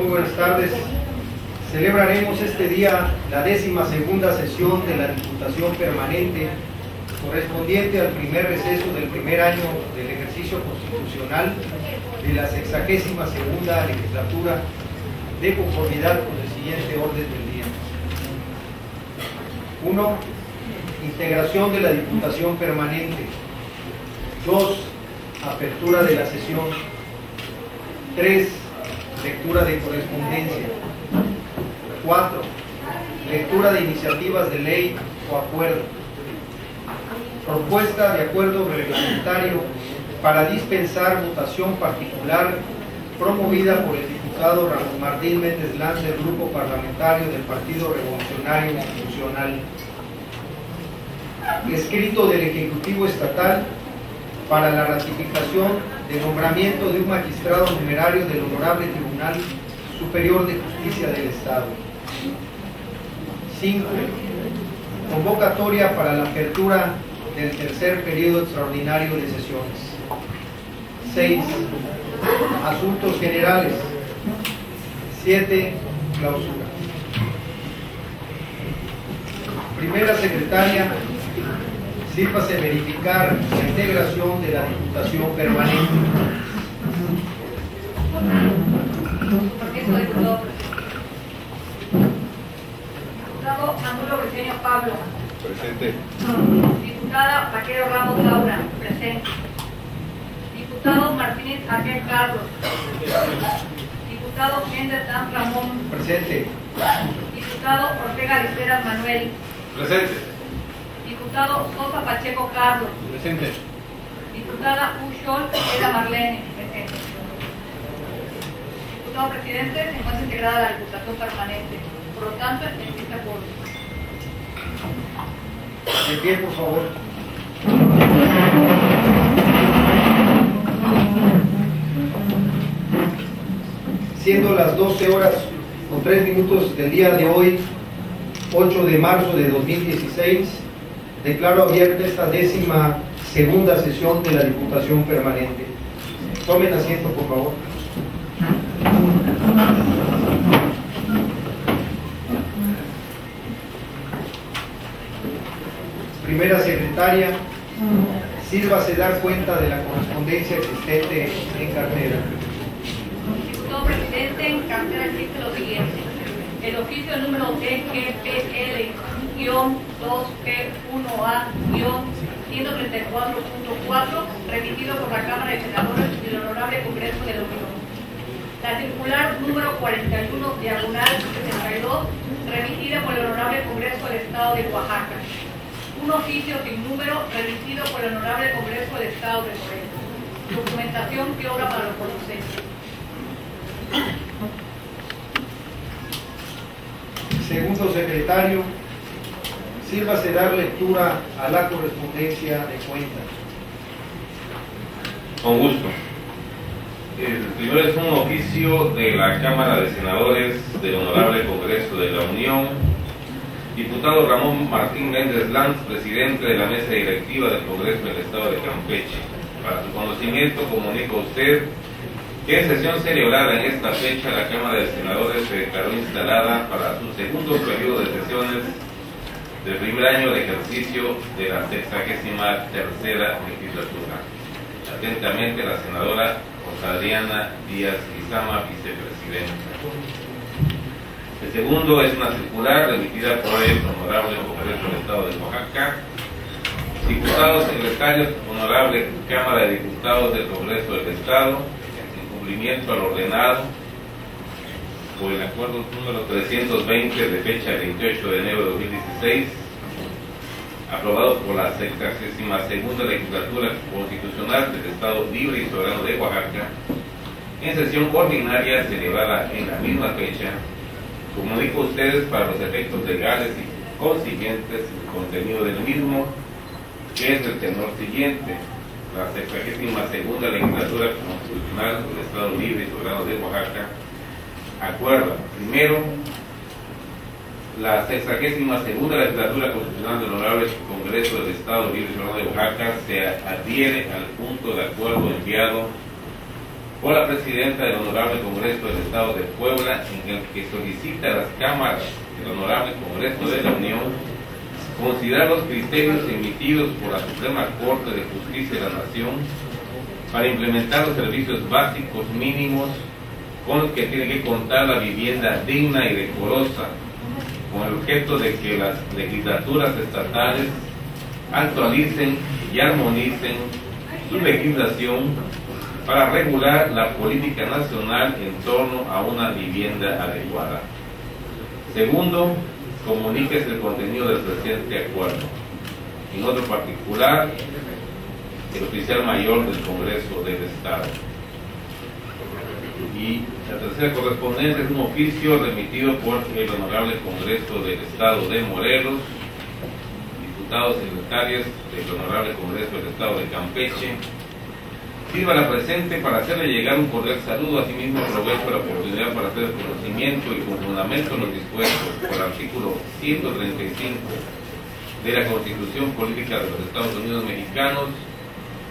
Muy buenas tardes. Celebraremos este día la 12ª sesión de la Diputación Permanente correspondiente al primer receso del primer año del ejercicio constitucional de la 62ª legislatura, de conformidad con el siguiente orden del día. 1. Integración de la Diputación Permanente. 2. Apertura de la sesión. 3. Lectura de correspondencia. 4. Lectura de iniciativas de ley o acuerdo. Propuesta de acuerdo reglamentario para dispensar votación particular promovida por el diputado Ramón Martín Méndez Lanz del Grupo Parlamentario del Partido Revolucionario Institucional. Escrito del Ejecutivo Estatal para la ratificación de nombramiento de un magistrado numerario del Honorable Tribunal Superior de Justicia del Estado. 5. Convocatoria para la apertura del tercer periodo extraordinario de sesiones. 6. Asuntos generales. 7. Clausura. Primera secretaria, sírvase verificar la integración de la Diputación Permanente. Permiso, diputado. Diputado Angulo Briceño Pablo. Presente. Diputada Vaquero Ramos Laura. Presente. Diputado Martínez Javier Carlos. Diputado Méndez Dan Ramón. Presente. Diputado Ortega Liceras Manuel. Presente. Diputado Sosa Pacheco Carlos. Presente. Diputada Ushol Era Marlene. Presente. Diputado Presidente, se encuentra integrada la Diputación Permanente. Por lo tanto, existe acuerdo. De pie, por favor. Siendo las 12 horas con 3 minutos del día de hoy, 8 de marzo de 2016, declaro abierta esta 12ª sesión de la Diputación Permanente. Tomen asiento, por favor. Primera secretaria, sírvase dar cuenta de la correspondencia existente en cartera. Diputado Presidente, en cartera existe lo siguiente: el oficio número EGPL-2P1A-134.4, remitido por la Cámara de Senadores y el Honorable Congreso de la Unión. La circular número 41/62, remitida por el Honorable Congreso del Estado de Oaxaca. Un oficio sin número remitido por el Honorable Congreso del Estado de Morelos. Documentación que obra para los conocentes. Segundo secretario, sírvase dar lectura a la correspondencia de cuenta. Con gusto. El primero es un oficio de la Cámara de Senadores del Honorable Congreso de la Unión. Diputado Ramón Martín Méndez Lanz, presidente de la mesa directiva del Congreso del Estado de Campeche. Para su conocimiento, comunico a usted que en sesión celebrada en esta fecha, la Cámara de Senadores se declaró instalada para su segundo periodo de sesiones del primer año de ejercicio de la 63ª legislatura. Atentamente, la senadora Rosa Adriana Díaz Lizama, vicepresidenta. El segundo es una circular remitida por el Honorable Congreso del Estado de Oaxaca. Diputados secretarios, Honorable Cámara de Diputados del Congreso del Estado, en cumplimiento al ordenado por el acuerdo número 320 de fecha 28 de enero de 2016, aprobado por la 62ª legislatura constitucional del Estado Libre y Soberano de Oaxaca, en sesión ordinaria celebrada en la misma fecha. Comunico a ustedes, para los efectos legales y consiguientes, el contenido del mismo, que es el tenor siguiente: la 62ª legislatura constitucional del Estado Libre y Soberano de Oaxaca acuerda, primero, la 62ª legislatura constitucional del Honorable Congreso del Estado Libre y Soberano de Oaxaca se adhiere al punto de acuerdo enviado por la presidenta del Honorable Congreso del Estado de Puebla, en el que solicita a las cámaras del Honorable Congreso de la Unión considerar los criterios emitidos por la Suprema Corte de Justicia de la Nación para implementar los servicios básicos mínimos con los que tiene que contar la vivienda digna y decorosa, con el objeto de que las legislaturas estatales actualicen y armonicen su legislación para regular la política nacional en torno a una vivienda adecuada. Segundo, comuníquese el contenido del presente acuerdo. En otro particular, el oficial mayor del Congreso del Estado. Y la tercera correspondencia es un oficio remitido por el Honorable Congreso del Estado de Morelos, diputados secretarios del Honorable Congreso del Estado de Campeche. Sirva la presente para hacerle llegar un cordial saludo. Asimismo, aprovecho la oportunidad para hacer el conocimiento y con fundamento en lo dispuesto por el artículo 135 de la Constitución Política de los Estados Unidos Mexicanos.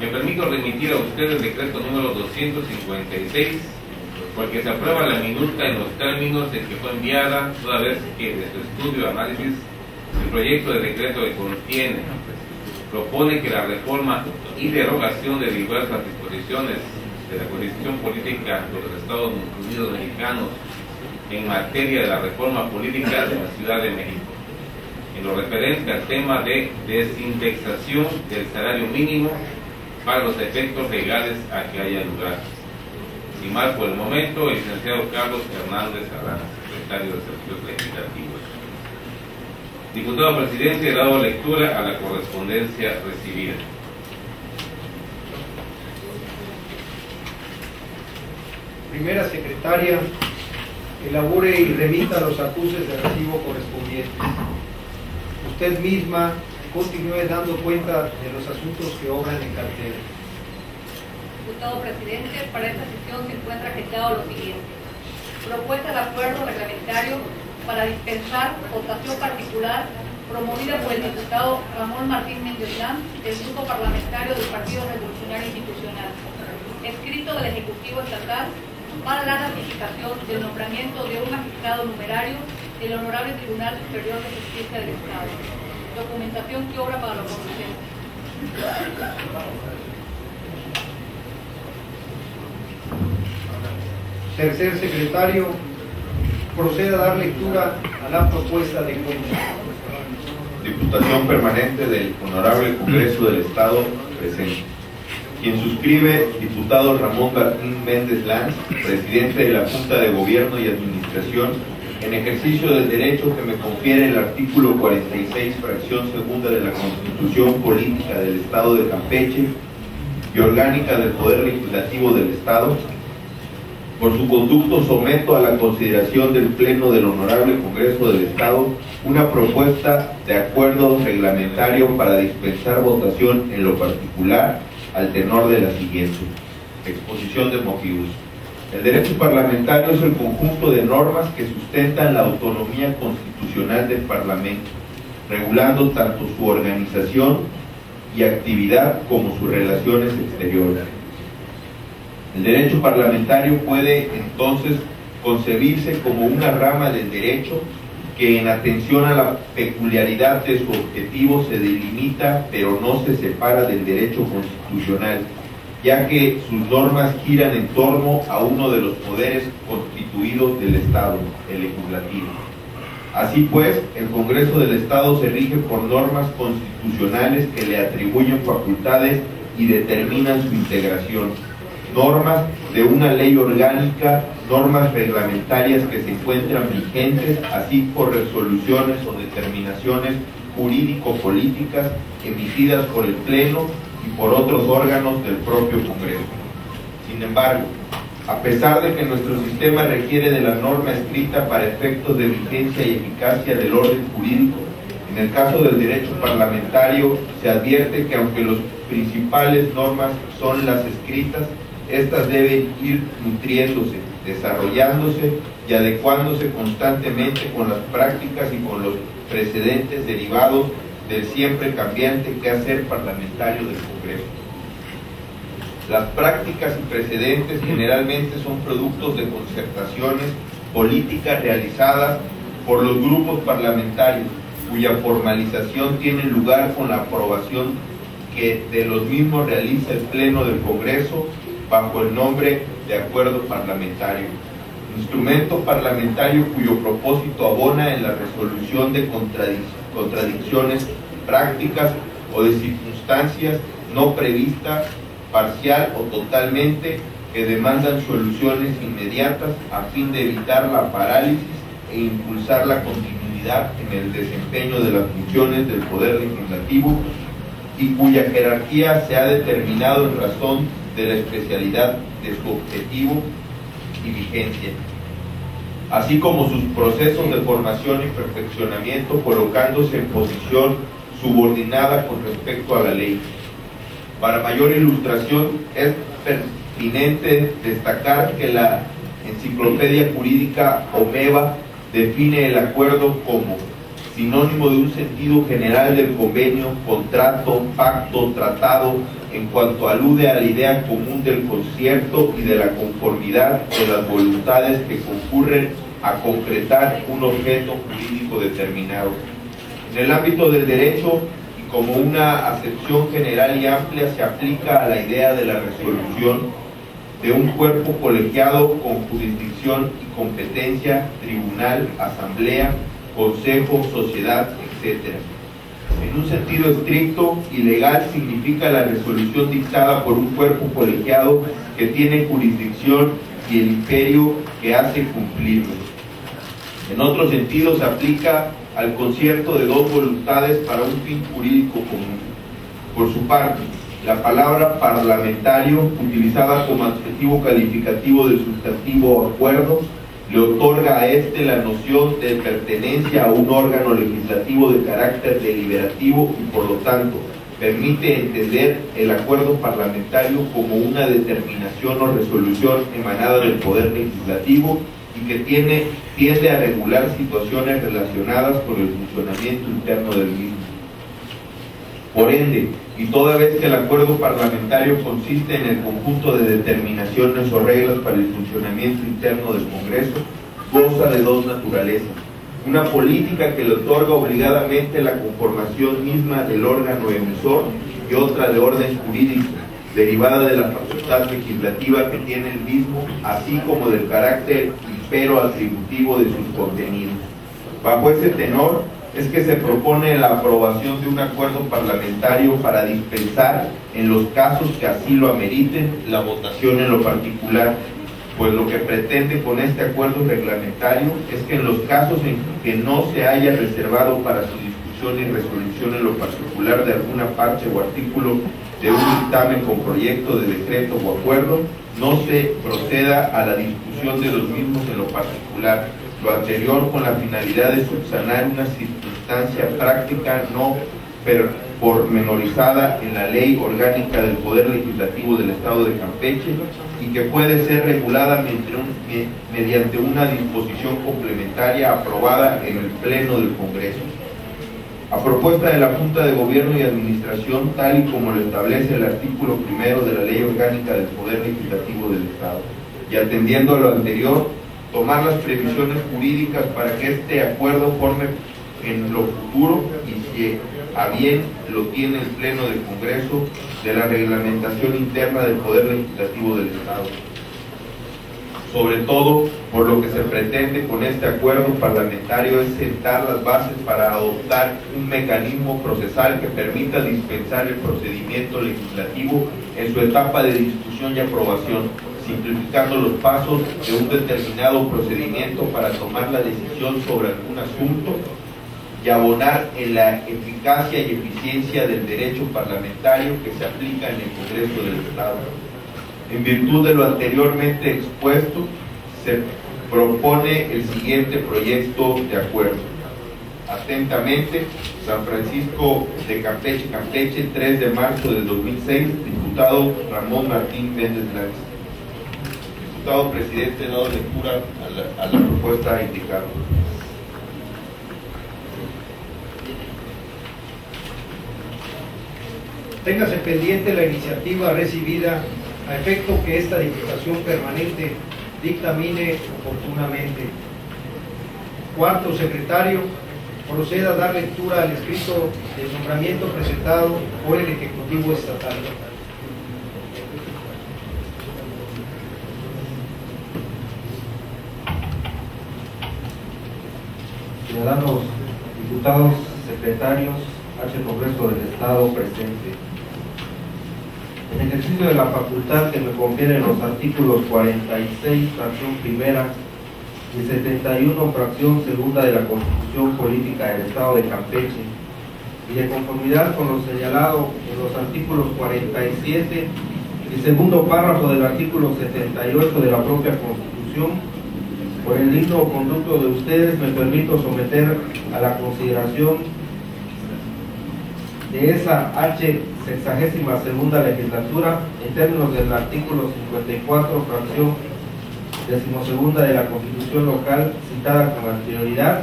Me permito remitir a usted el decreto número 256, por el que se aprueba la minuta en los términos en que fue enviada, toda vez que de su estudio y análisis el proyecto de decreto que contiene propone que la reforma y derogación de diversas disposiciones de la Constitución Política de los Estados Unidos Mexicanos en materia de la reforma política de la Ciudad de México, en lo referente al tema de desindexación del salario mínimo para los efectos legales a que haya lugar. Sin más por el momento, el licenciado Carlos Hernández Arana, secretario de Servicios Legislativos. Diputado presidente, he dado lectura a la correspondencia recibida. Primera secretaria, elabore y remita los acuses de recibo correspondientes. Usted misma continúe dando cuenta de los asuntos que obran en cartera. Diputado presidente, para esta sesión se encuentra agendado lo siguiente: propuesta de acuerdo reglamentario para dispensar votación particular promovida por el diputado Ramón Martín Méndez Lanz del Grupo Parlamentario del Partido Revolucionario Institucional, escrito del Ejecutivo Estatal para la ratificación del nombramiento de un magistrado numerario del Honorable Tribunal Superior de Justicia del Estado. Documentación que obra para lo conducente. Tercer secretario, proceda a dar lectura a la propuesta de cuenta. Diputación Permanente del Honorable Congreso del Estado presente. Quien suscribe, diputado Ramón Martín Méndez Lanz, presidente de la Junta de Gobierno y Administración, en ejercicio del derecho que me confiere el artículo 46, fracción segunda de la Constitución Política del Estado de Campeche y orgánica del Poder Legislativo del Estado. Por su conducto someto a la consideración del Pleno del Honorable Congreso del Estado una propuesta de acuerdo reglamentario para dispensar votación en lo particular al tenor de la siguiente exposición de motivos. El derecho parlamentario es el conjunto de normas que sustentan la autonomía constitucional del Parlamento, regulando tanto su organización y actividad como sus relaciones exteriores. El derecho parlamentario puede entonces concebirse como una rama del derecho que, en atención a la peculiaridad de su objetivo, se delimita pero no se separa del derecho constitucional, ya que sus normas giran en torno a uno de los poderes constituidos del Estado, el legislativo. Así pues, el Congreso del Estado se rige por normas constitucionales que le atribuyen facultades y determinan su integración. Normas de una ley orgánica, normas reglamentarias que se encuentran vigentes, así por resoluciones o determinaciones jurídico-políticas emitidas por el Pleno y por otros órganos del propio Congreso. Sin embargo, a pesar de que nuestro sistema requiere de la norma escrita para efectos de vigencia y eficacia del orden jurídico, en el caso del derecho parlamentario se advierte que aunque las principales normas son las escritas, estas deben ir nutriéndose, desarrollándose y adecuándose constantemente con las prácticas y con los precedentes derivados del siempre cambiante quehacer parlamentario del Congreso. Las prácticas y precedentes generalmente son productos de concertaciones políticas realizadas por los grupos parlamentarios, cuya formalización tiene lugar con la aprobación que de los mismos realiza el Pleno del Congreso bajo el nombre de acuerdo parlamentario. Instrumento parlamentario cuyo propósito abona en la resolución de contradicciones prácticas o de circunstancias no previstas, parcial o totalmente, que demandan soluciones inmediatas a fin de evitar la parálisis e impulsar la continuidad en el desempeño de las funciones del Poder Legislativo y cuya jerarquía se ha determinado en razón de la especialidad de su objetivo y vigencia, así como sus procesos de formación y perfeccionamiento, colocándose en posición subordinada con respecto a la ley. Para mayor ilustración, es pertinente destacar que la Enciclopedia Jurídica Omeva define el acuerdo como sinónimo de un sentido general del convenio, contrato, pacto, tratado, en cuanto alude a la idea común del concierto y de la conformidad de las voluntades que concurren a concretar un objeto jurídico determinado. En el ámbito del derecho, y como una acepción general y amplia, se aplica a la idea de la resolución de un cuerpo colegiado con jurisdicción y competencia, tribunal, asamblea, consejo, sociedad, etc. En un sentido estricto y legal significa la resolución dictada por un cuerpo colegiado que tiene jurisdicción y el imperio que hace cumplirlo. En otro sentido se aplica al concierto de dos voluntades para un fin jurídico común. Por su parte, la palabra parlamentario, utilizada como adjetivo calificativo del sustantivo acuerdo, le otorga a este la noción de pertenencia a un órgano legislativo de carácter deliberativo y, por lo tanto, permite entender el acuerdo parlamentario como una determinación o resolución emanada del Poder Legislativo y que tiende a regular situaciones relacionadas con el funcionamiento interno del mismo. Por ende, y toda vez que el acuerdo parlamentario consiste en el conjunto de determinaciones o reglas para el funcionamiento interno del Congreso, goza de dos naturalezas: una política que le otorga obligadamente la conformación misma del órgano emisor y otra de orden jurídico, derivada de la facultad legislativa que tiene el mismo, así como del carácter impero atributivo de sus contenidos. Bajo ese tenor es que se propone la aprobación de un acuerdo parlamentario para dispensar, en los casos que así lo ameriten, la votación en lo particular, pues lo que pretende con este acuerdo reglamentario es que en los casos en que no se haya reservado para su discusión y resolución en lo particular de alguna parte o artículo de un dictamen con proyecto de decreto o acuerdo, no se proceda a la discusión de los mismos en lo particular, lo anterior con la finalidad de subsanar una circunstancia práctica no pormenorizada en la Ley Orgánica del Poder Legislativo del Estado de Campeche y que puede ser regulada mediante una disposición complementaria aprobada en el Pleno del Congreso. A propuesta de la Junta de Gobierno y Administración, tal y como lo establece el artículo 1 de la Ley Orgánica del Poder Legislativo del Estado, y atendiendo a lo anterior, tomar las previsiones jurídicas para que este acuerdo forme en lo futuro, y si a bien lo tiene el Pleno del Congreso, de la reglamentación interna del Poder Legislativo del Estado. Sobre todo, por lo que se pretende con este acuerdo parlamentario es sentar las bases para adoptar un mecanismo procesal que permita dispensar el procedimiento legislativo en su etapa de discusión y aprobación, simplificando los pasos de un determinado procedimiento para tomar la decisión sobre algún asunto y abonar en la eficacia y eficiencia del derecho parlamentario que se aplica en el Congreso del Estado. En virtud de lo anteriormente expuesto, se propone el siguiente proyecto de acuerdo. Atentamente, San Francisco de Campeche, Campeche, 3 de marzo del 2006, diputado Ramón Martín Méndez Lanz. Diputado presidente, dado lectura a la propuesta indicada. Téngase pendiente la iniciativa recibida a efecto que esta Diputación Permanente dictamine oportunamente. Cuarto secretario, proceda a dar lectura al escrito del nombramiento presentado por el Ejecutivo Estatal. Ciudadanos, diputados, secretarios, H. Congreso del Estado presente. En ejercicio de la facultad que me confieren los artículos 46, fracción primera, y 71, fracción segunda de la Constitución Política del Estado de Campeche, y de conformidad con lo señalado en los artículos 47 y segundo párrafo del artículo 78 de la propia Constitución, por el digno conducto de ustedes me permito someter a la consideración de esa H62ª legislatura, en términos del artículo 54, fracción 12ª de la Constitución local citada con anterioridad,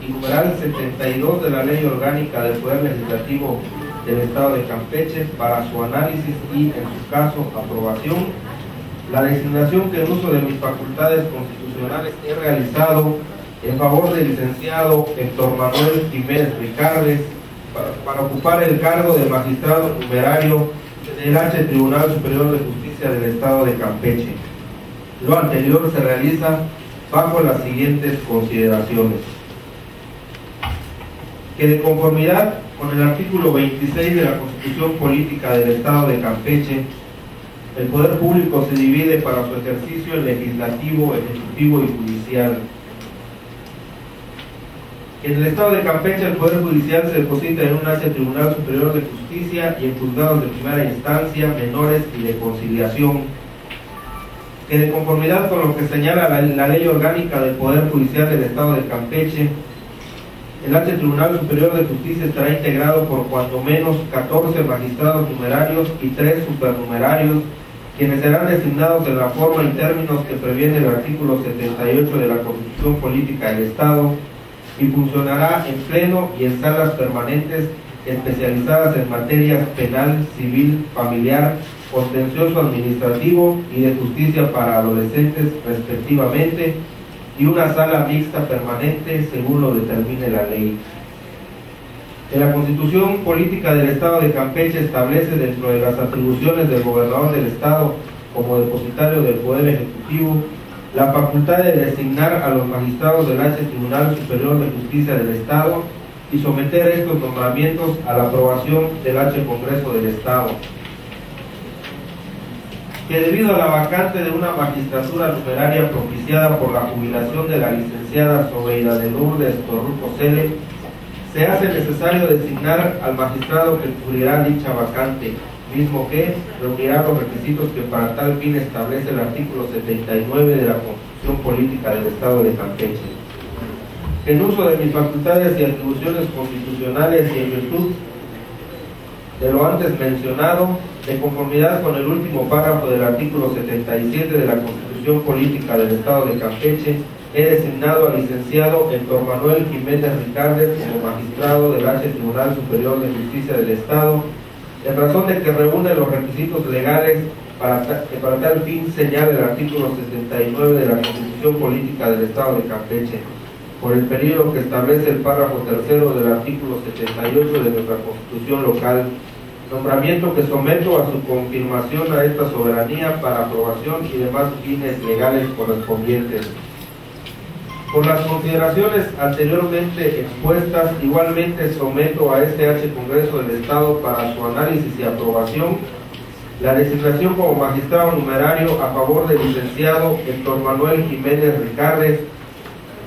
y numeral 72 de la Ley Orgánica del Poder Legislativo del Estado de Campeche, para su análisis y, en su caso, aprobación, la designación que en uso de mis facultades constitucionales he realizado en favor del licenciado Héctor Manuel Jiménez Ricardes para ocupar el cargo de magistrado numerario del H. Tribunal Superior de Justicia del Estado de Campeche. Lo anterior se realiza bajo las siguientes consideraciones: que de conformidad con el artículo 26 de la Constitución Política del Estado de Campeche, el poder público se divide para su ejercicio en legislativo, ejecutivo y judicial. En el Estado de Campeche el Poder Judicial se deposita en un H. Tribunal Superior de Justicia y en juzgados de primera instancia, menores y de conciliación. Que de conformidad con lo que señala la Ley Orgánica del Poder Judicial del Estado de Campeche, el H. Tribunal Superior de Justicia estará integrado por cuando menos 14 magistrados numerarios y 3 supernumerarios, quienes serán designados en la forma y términos que previene el artículo 78 de la Constitución Política del Estado, y funcionará en pleno y en salas permanentes especializadas en materias penal, civil, familiar, contencioso administrativo y de justicia para adolescentes respectivamente, y una sala mixta permanente según lo determine la ley. En la Constitución Política del Estado de Campeche establece, dentro de las atribuciones del gobernador del Estado como depositario del Poder Ejecutivo, la facultad de designar a los magistrados del H. Tribunal Superior de Justicia del Estado y someter estos nombramientos a la aprobación del H. Congreso del Estado. Que debido a la vacante de una magistratura numeraria propiciada por la jubilación de la licenciada Sobeida de Lourdes Torruco Cele, se hace necesario designar al magistrado que cubrirá dicha vacante, mismo que reunirá los requisitos que para tal fin establece el artículo 79 de la Constitución Política del Estado de Campeche. En uso de mis facultades y atribuciones constitucionales y en virtud de lo antes mencionado, de conformidad con el último párrafo del artículo 77 de la Constitución Política del Estado de Campeche, he designado al licenciado Héctor Manuel Jiménez Ricardes como magistrado del H. Tribunal Superior de Justicia del Estado, en razón de que reúne los requisitos legales que para tal fin señala el artículo 69 de la Constitución Política del Estado de Campeche, por el periodo que establece el párrafo tercero del artículo 78 de nuestra Constitución local, nombramiento que someto a su confirmación a esta soberanía para aprobación y demás fines legales correspondientes. Por las consideraciones anteriormente expuestas, igualmente someto a este H. Congreso del Estado para su análisis y aprobación la designación como magistrado numerario a favor del licenciado Héctor Manuel Jiménez Ricardes,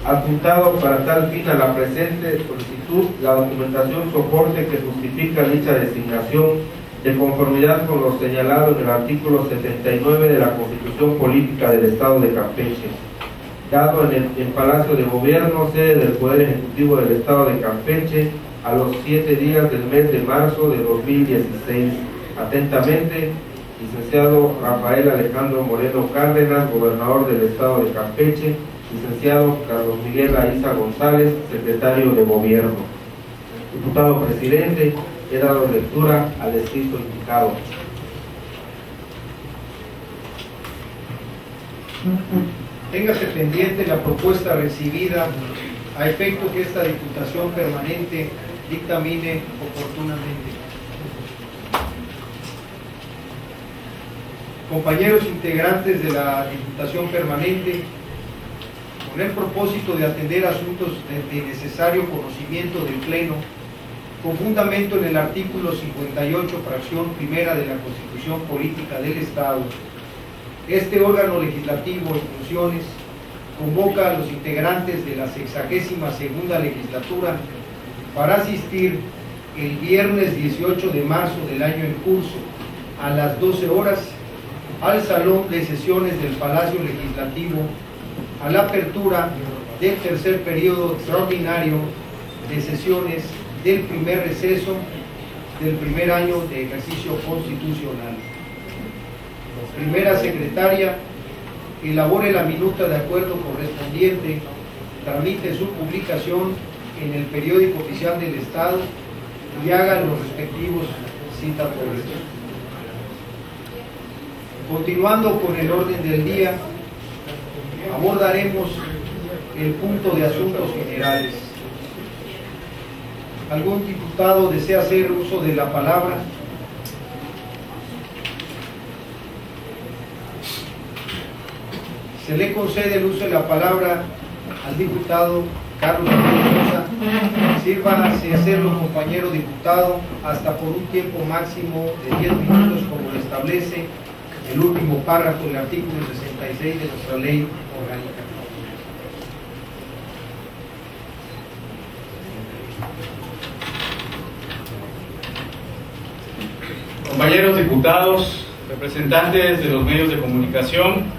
adjuntado para tal fin a la presente solicitud la documentación soporte que justifica dicha designación, de conformidad con lo señalado en el artículo 79 de la Constitución Política del Estado de Campeche, dado en el Palacio de Gobierno, sede del Poder Ejecutivo del Estado de Campeche, a los 7 días del mes de marzo de 2016. Atentamente, licenciado Rafael Alejandro Moreno Cárdenas, gobernador del Estado de Campeche; licenciado Carlos Miguel Aiza González, secretario de Gobierno. Diputado presidente, he dado lectura al escrito indicado. Téngase pendiente la propuesta recibida a efecto que esta Diputación Permanente dictamine oportunamente. Compañeros integrantes de la Diputación Permanente, con el propósito de atender asuntos de necesario conocimiento del Pleno, con fundamento en el artículo 58, fracción primera de la Constitución Política del Estado, este órgano legislativo en funciones convoca a los integrantes de la 62ª legislatura para asistir el viernes 18 de marzo del año en curso a las 12 horas al Salón de Sesiones del Palacio Legislativo a la apertura del tercer periodo extraordinario de sesiones del primer receso del primer año de ejercicio constitucional. Primera secretaria, elabore la minuta de acuerdo correspondiente, tramite su publicación en el periódico oficial del Estado y haga los respectivos citatorios. Continuando con el orden del día, abordaremos el punto de asuntos generales. ¿Algún diputado desea hacer uso de la palabra? Se le concede el uso de la palabra al diputado Carlos Mendoza. Sírvase hacerlo, compañero diputado, hasta por un tiempo máximo de 10 minutos, como lo establece el último párrafo del artículo 66 de nuestra ley orgánica. Compañeros diputados, representantes de los medios de comunicación,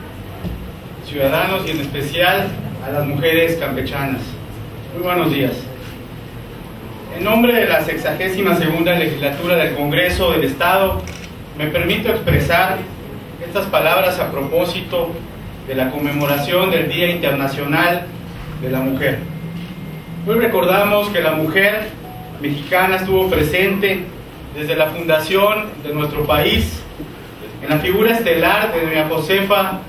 ciudadanos y en especial a las mujeres campechanas, muy buenos días. En nombre de la 62ª legislatura del Congreso del Estado, me permito expresar estas palabras a propósito de la conmemoración del Día Internacional de la Mujer. Hoy recordamos que la mujer mexicana estuvo presente desde la fundación de nuestro país en la figura estelar de doña Josefa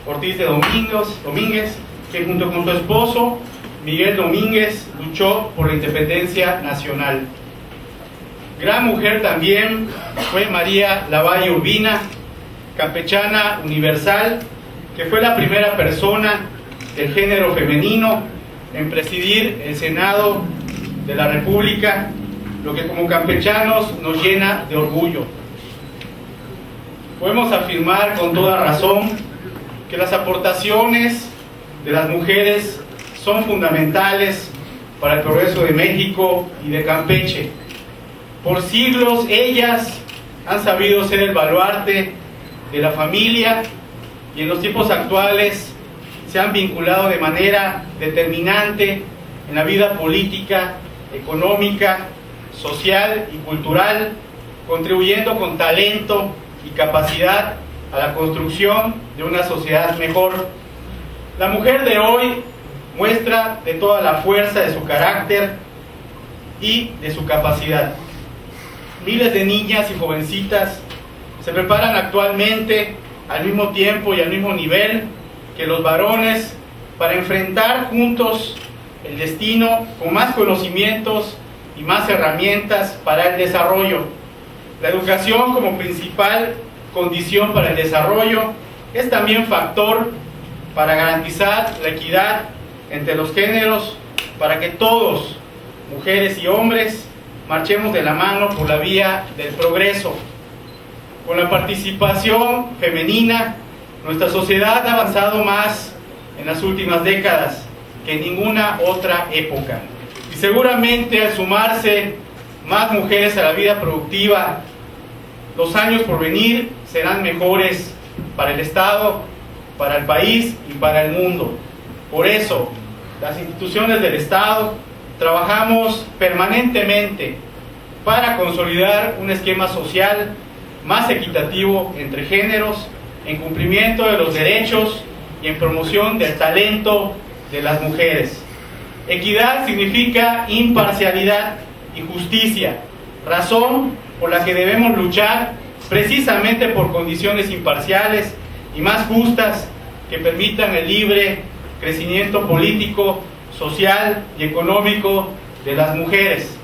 Ortiz de Domínguez, que junto con su esposo Miguel Domínguez luchó por la independencia nacional. Gran mujer también fue María Lavalle Urbina, campechana universal, que fue la primera persona del género femenino en presidir el Senado de la República, lo que como campechanos nos llena de orgullo. Podemos afirmar con toda razón que las aportaciones de las mujeres son fundamentales para el progreso de México y de Campeche. Por siglos ellas han sabido ser el baluarte de la familia y en los tiempos actuales se han vinculado de manera determinante en la vida política, económica, social y cultural, contribuyendo con talento y capacidad a la construcción de una sociedad mejor. La mujer de hoy muestra de toda la fuerza de su carácter y de su capacidad. Miles de niñas y jovencitas se preparan actualmente al mismo tiempo y al mismo nivel que los varones para enfrentar juntos el destino con más conocimientos y más herramientas para el desarrollo. La educación como principal condición para el desarrollo es también factor para garantizar la equidad entre los géneros, para que todos, mujeres y hombres, marchemos de la mano por la vía del progreso. Con la participación femenina, nuestra sociedad ha avanzado más en las últimas décadas que en ninguna otra época. Y seguramente al sumarse más mujeres a la vida productiva, los años por venir serán mejores para el Estado, para el país y para el mundo. Por eso, las instituciones del Estado trabajamos permanentemente para consolidar un esquema social más equitativo entre géneros, en cumplimiento de los derechos y en promoción del talento de las mujeres. Equidad significa imparcialidad y justicia, razón por la que debemos luchar precisamente por condiciones imparciales y más justas que permitan el libre crecimiento político, social y económico de las mujeres.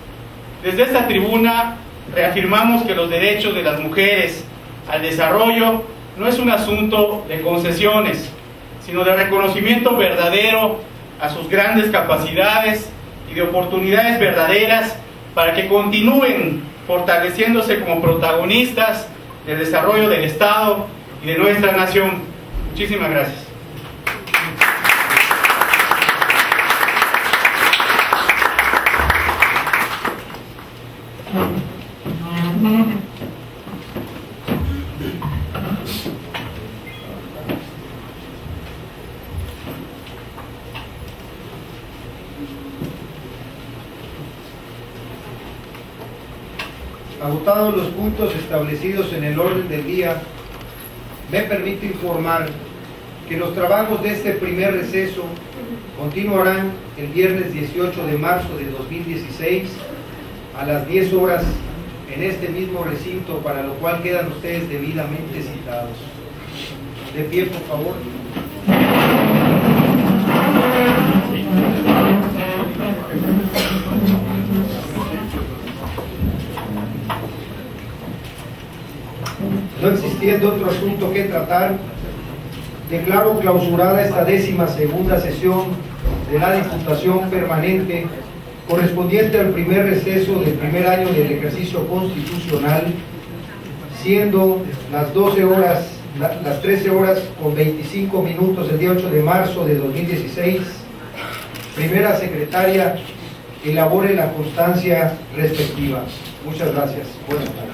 Desde esta tribuna reafirmamos que los derechos de las mujeres al desarrollo no es un asunto de concesiones, sino de reconocimiento verdadero a sus grandes capacidades y de oportunidades verdaderas para que continúen fortaleciéndose como protagonistas del desarrollo del Estado y de nuestra nación. Muchísimas gracias. Agotados los puntos establecidos en el orden del día, me permito informar que los trabajos de este primer receso continuarán el viernes 18 de marzo de 2016 a las 10 horas en este mismo recinto, para lo cual quedan ustedes debidamente citados. De pie, por favor. No existiendo otro asunto que tratar, declaro clausurada esta 12ª sesión de la Diputación Permanente correspondiente al primer receso del primer año del ejercicio constitucional, siendo las 13 horas con 25 minutos el día 8 de marzo de 2016. Primera secretaria, elabore la constancia respectiva. Muchas gracias. Buenas tardes.